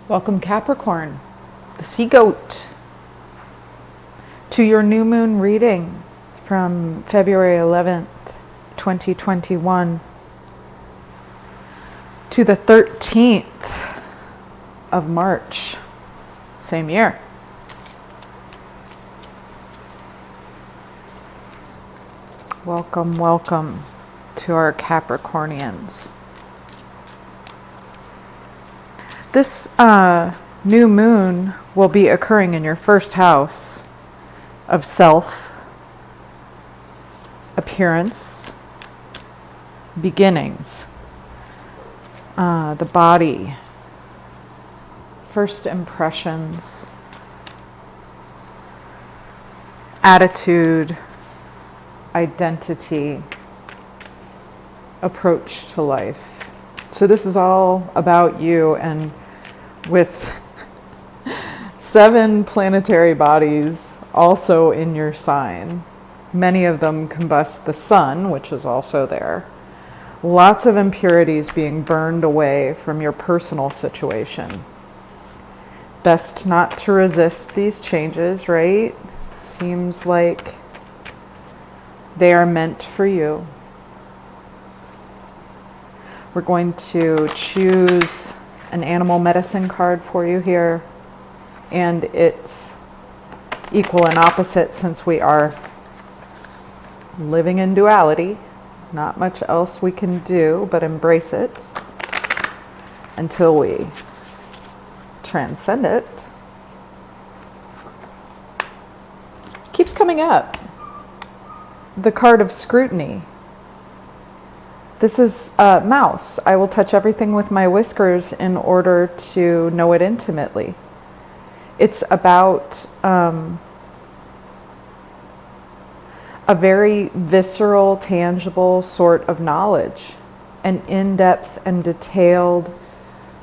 Welcome, Capricorn, the sea goat, to your new moon reading from February 11th, 2021 to the 13th of March, same year. Welcome, welcome to our Capricornians. This new moon will be occurring in your first house of self, appearance, beginnings, the body, first impressions, attitude, identity, approach to life. So this is all about you, and with 7 planetary bodies also in your sign. Many of them combust the sun, which is also there. Lots of impurities being burned away from your personal situation. Best not to resist these changes, right? Seems like they are meant for you. We're going to choose an animal medicine card for you here, and it's equal and opposite since we are living in duality. Not much else we can do but embrace it until we transcend it. Keeps coming up. The card of scrutiny. This is a mouse. I will touch everything with my whiskers in order to know it intimately. It's about a very visceral, tangible sort of knowledge, an in-depth and detailed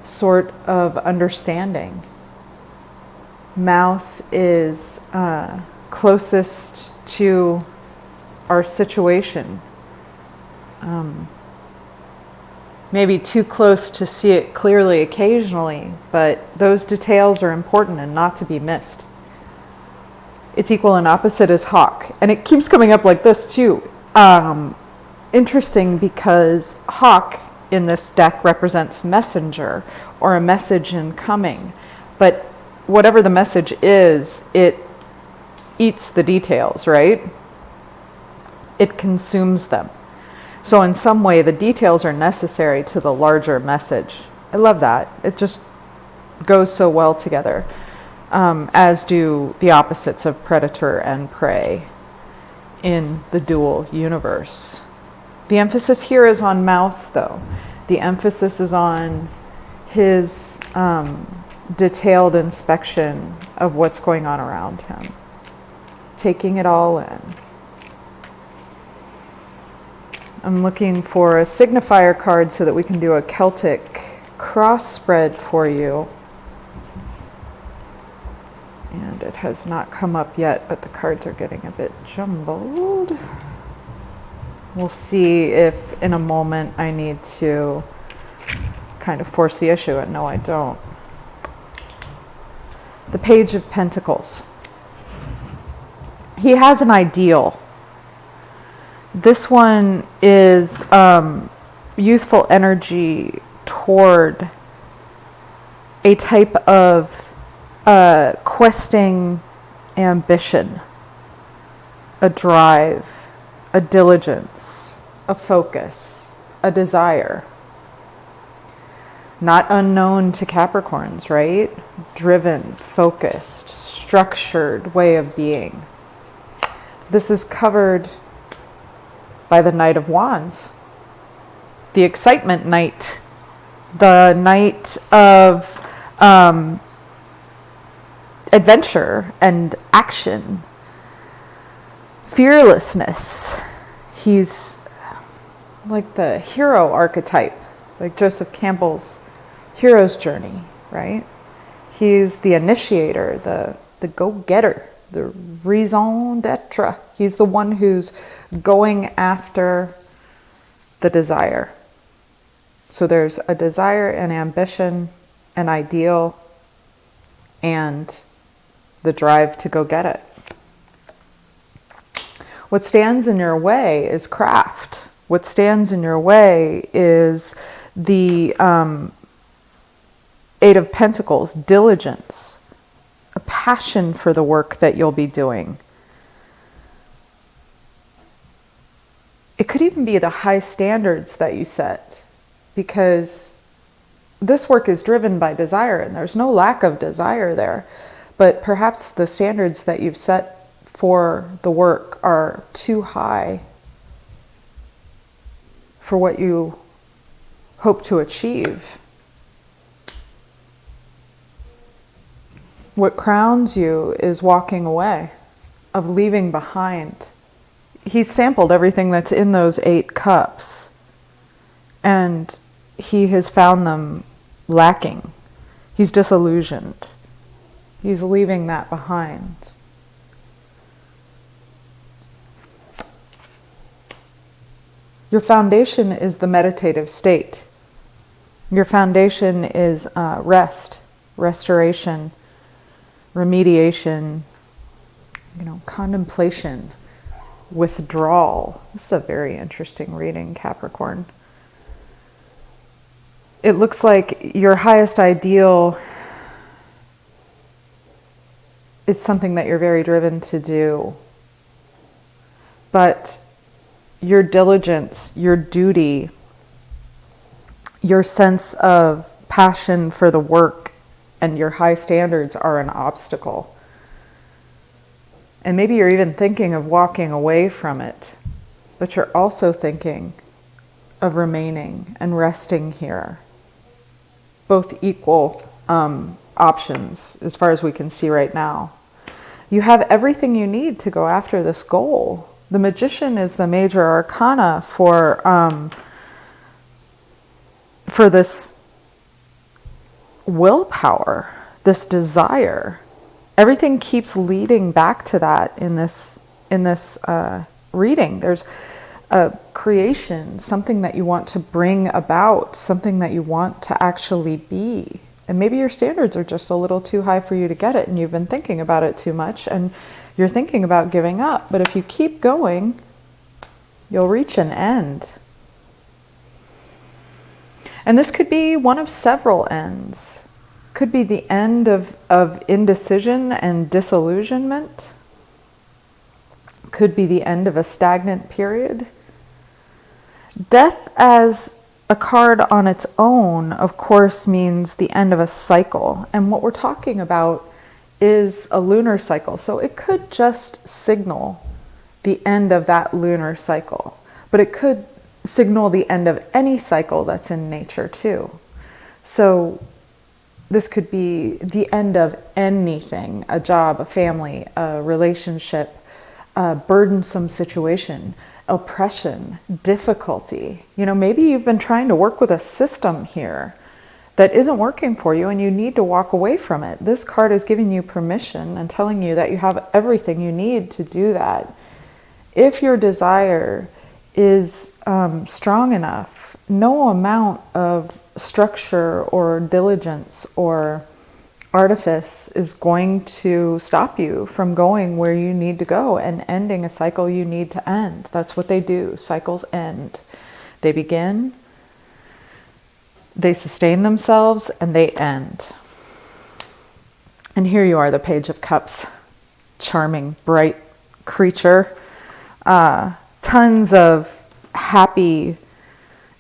sort of understanding. Mouse is closest to our situation. Maybe too close to see it clearly occasionally, but those details are important and not to be missed. It's equal and opposite as hawk, and it keeps coming up like this too. Interesting, because hawk in this deck represents messenger or a message incoming, but whatever the message is, it eats the details, right? It consumes them. So in some way, the details are necessary to the larger message. I love that. It just goes so well together, as do the opposites of predator and prey in the dual universe. The emphasis here is on mouse, though. The emphasis is on his detailed inspection of what's going on around him, taking it all in. I'm looking for a signifier card so that we can do a Celtic cross spread for you. And it has not come up yet, but the cards are getting a bit jumbled. We'll see if in a moment I need to kind of force the issue, and no, I don't. The Page of Pentacles. He has an ideal. This one is youthful energy toward a type of questing ambition, a drive, a diligence, a focus, a desire. Not unknown to Capricorns, right? Driven, focused, structured way of being. This is covered by the Knight of Wands, the excitement knight, the knight of adventure and action, fearlessness. He's like the hero archetype, like Joseph Campbell's hero's journey, right? He's the initiator, the go-getter, the raison d'etre. He's the one who's going after the desire. So there's a desire, an ambition, an ideal, and the drive to go get it. What stands in your way is craft. What stands in your way is the Eight of Pentacles, diligence, a passion for the work that you'll be doing. It could even be the high standards that you set, because this work is driven by desire, and there's no lack of desire there. But perhaps the standards that you've set for the work are too high for what you hope to achieve. What crowns you is walking away, of leaving behind. He's sampled everything that's in those 8 cups, and he has found them lacking. He's disillusioned. He's leaving that behind. Your foundation is the meditative state. Your foundation is rest, restoration, remediation, contemplation, withdrawal. This is a very interesting reading, Capricorn. It looks like your highest ideal is something that you're very driven to do. But your diligence, your duty, your sense of passion for the work, and your high standards are an obstacle. And maybe you're even thinking of walking away from it, but you're also thinking of remaining and resting here. Both equal options as far as we can see right now. You have everything you need to go after this goal. The Magician is the major arcana for this willpower, this desire. Everything keeps leading back to that in this reading. There's a creation, something that you want to bring about, something that you want to actually be. And maybe your standards are just a little too high for you to get it, and you've been thinking about it too much, and you're thinking about giving up. But if you keep going, you'll reach an end. And this could be one of several ends. Could be the end of indecision and disillusionment. Could be the end of a stagnant period. Death as a card on its own, of course, means the end of a cycle. And what we're talking about is a lunar cycle. So it could just signal the end of that lunar cycle. But it could signal the end of any cycle that's in nature too. So this could be the end of anything, a job, a family, a relationship, a burdensome situation, oppression, difficulty. Maybe you've been trying to work with a system here that isn't working for you and you need to walk away from it. This card is giving you permission and telling you that you have everything you need to do that. If your desire is strong enough, no amount of structure or diligence or artifice is going to stop you from going where you need to go and ending a cycle you need to end. That's what they do. Cycles end. They begin, they sustain themselves, and they end. And here you are, the Page of Cups. Charming, bright creature. Tons of happy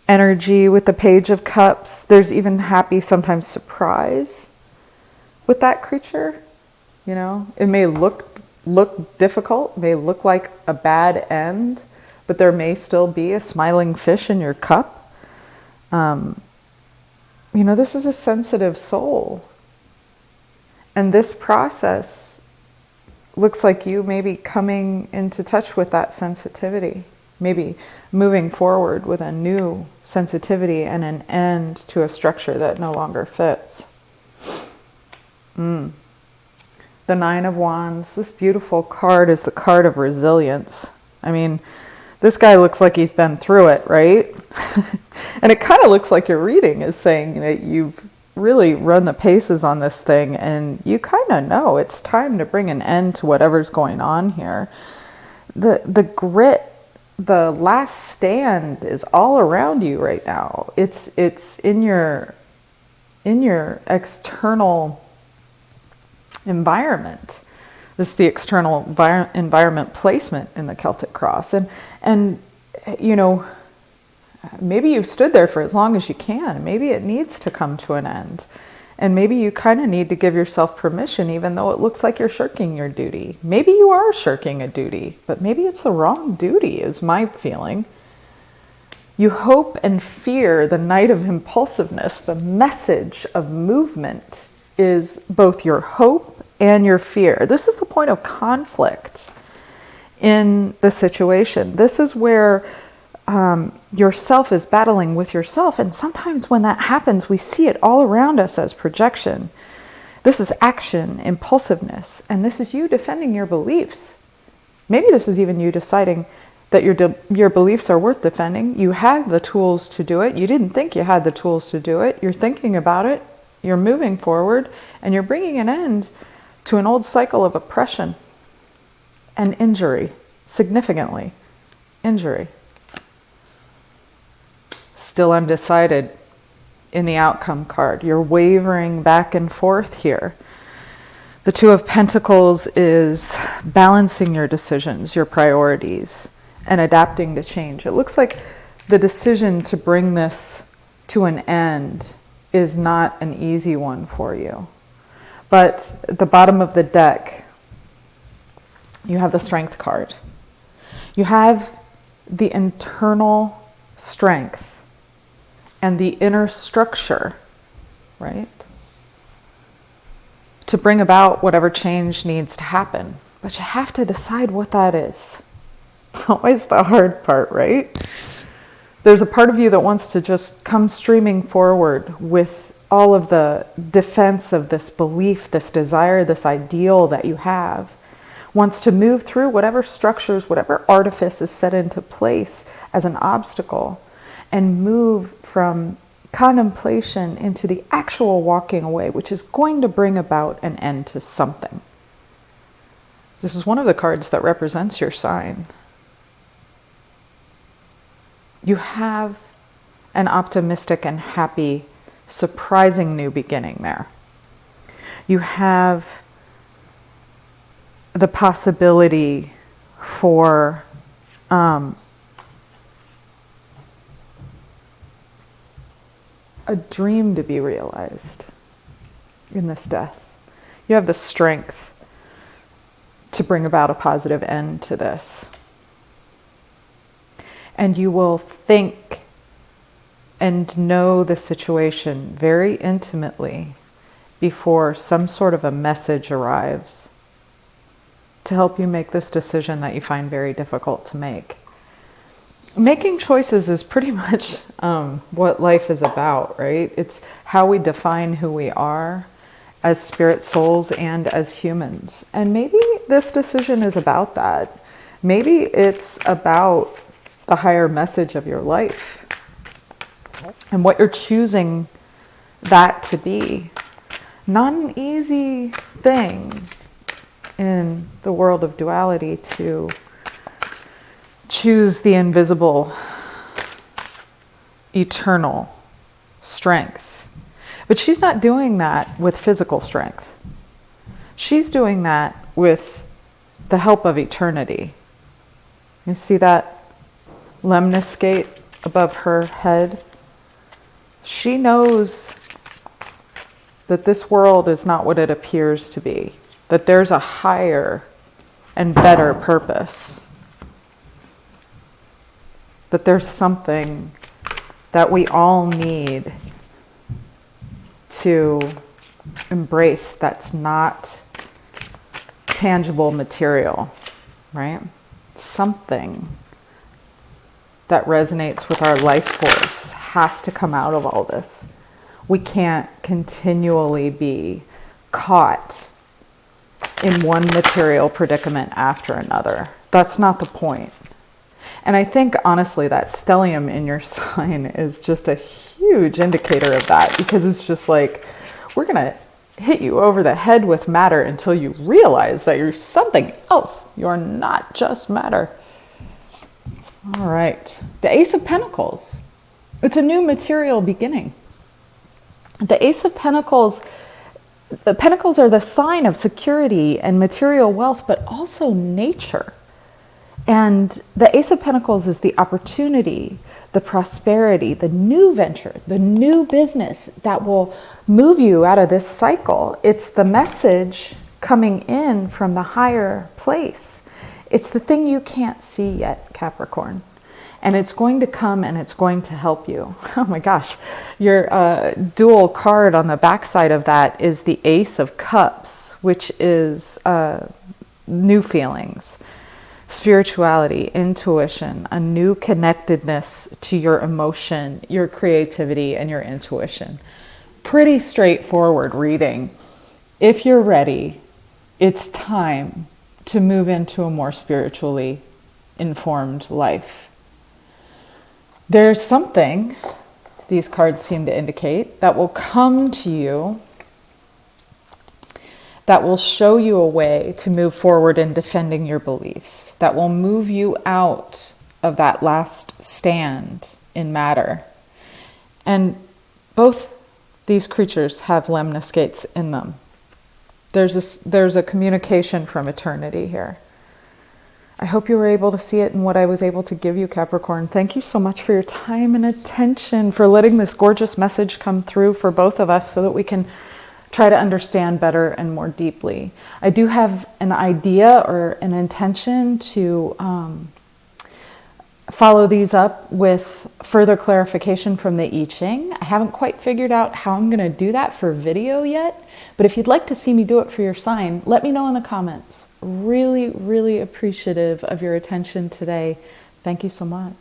energy with the Page of Cups. There's even happy, sometimes surprise with that creature. It may look difficult, may look like a bad end, but there may still be a smiling fish in your cup. This is a sensitive soul. And this process looks like you maybe coming into touch with that sensitivity, maybe moving forward with a new sensitivity and an end to a structure that no longer fits. The Nine of Wands. This beautiful card is the card of resilience. This guy looks like he's been through it, right? And it kind of looks like your reading is saying that you've really run the paces on this thing, and you kind of know it's time to bring an end to whatever's going on here. The grit, the last stand is all around you right now. It's in your external environment. This is the external environment placement in the Celtic cross, and you know, maybe you've stood there for as long as you can. Maybe it needs to come to an end. And maybe you kind of need to give yourself permission, even though it looks like you're shirking your duty. Maybe you are shirking a duty, but maybe it's the wrong duty, is my feeling. You hope and fear the night of impulsiveness. The message of movement is both your hope and your fear. This is the point of conflict in the situation. This is where yourself is battling with yourself. And sometimes when that happens, we see it all around us as projection. This is action, impulsiveness, and this is you defending your beliefs. Maybe this is even you deciding that your beliefs are worth defending. You have the tools to do it. You didn't think you had the tools to do it. You're thinking about it. You're moving forward, and you're bringing an end to an old cycle of oppression and injury, significantly. Injury. Still undecided in the outcome card. You're wavering back and forth here. The Two of Pentacles is balancing your decisions, your priorities, and adapting to change. It looks like the decision to bring this to an end is not an easy one for you. But at the bottom of the deck, you have the Strength card. You have the internal strength and the inner structure, right? To bring about whatever change needs to happen. But you have to decide what that is. Always the hard part, right? There's a part of you that wants to just come streaming forward with all of the defense of this belief, this desire, this ideal that you have. Wants to move through whatever structures, whatever artifice is set into place as an obstacle, and move from contemplation into the actual walking away, which is going to bring about an end to something. This is one of the cards that represents your sign. You have an optimistic and happy, surprising new beginning there. You have the possibility for a dream to be realized in this death. You have the strength to bring about a positive end to this. And you will think and know the situation very intimately before some sort of a message arrives to help you make this decision that you find very difficult to make. Making choices is pretty much what life is about, right? It's how we define who we are as spirit souls and as humans. And maybe this decision is about that. Maybe it's about the higher message of your life and what you're choosing that to be. Not an easy thing in the world of duality to choose the invisible, eternal strength. But she's not doing that with physical strength. She's doing that with the help of eternity. You see that lemniscate above her head? She knows that this world is not what it appears to be, that there's a higher and better purpose, that there's something that we all need to embrace that's not tangible material, right? Something that resonates with our life force has to come out of all this. We can't continually be caught in one material predicament after another. That's not the point. And I think, honestly, that stellium in your sign is just a huge indicator of that, because it's just like, we're going to hit you over the head with matter until you realize that you're something else. You're not just matter. All right. The Ace of Pentacles. It's a new material beginning. The Ace of Pentacles, the Pentacles are the sign of security and material wealth, but also nature. And the Ace of Pentacles is the opportunity, the prosperity, the new venture, the new business that will move you out of this cycle. It's the message coming in from the higher place. It's the thing you can't see yet, Capricorn. And it's going to come and it's going to help you. Oh my gosh. Your dual card on the backside of that is the Ace of Cups, which is new feelings, spirituality, intuition, a new connectedness to your emotion, your creativity, and your intuition. Pretty straightforward reading. If you're ready, it's time to move into a more spiritually informed life. There's something, these cards seem to indicate, that will come to you that will show you a way to move forward in defending your beliefs, that will move you out of that last stand in matter. And both these creatures have lemniscates in them. There's a communication from eternity here. I hope you were able to see it in what I was able to give you, Capricorn. Thank you so much for your time and attention, for letting this gorgeous message come through for both of us so that we can try to understand better and more deeply. I do have an idea or an intention to follow these up with further clarification from the I Ching. I haven't quite figured out how I'm going to do that for video yet, but if you'd like to see me do it for your sign, let me know in the comments. Really, really appreciative of your attention today. Thank you so much.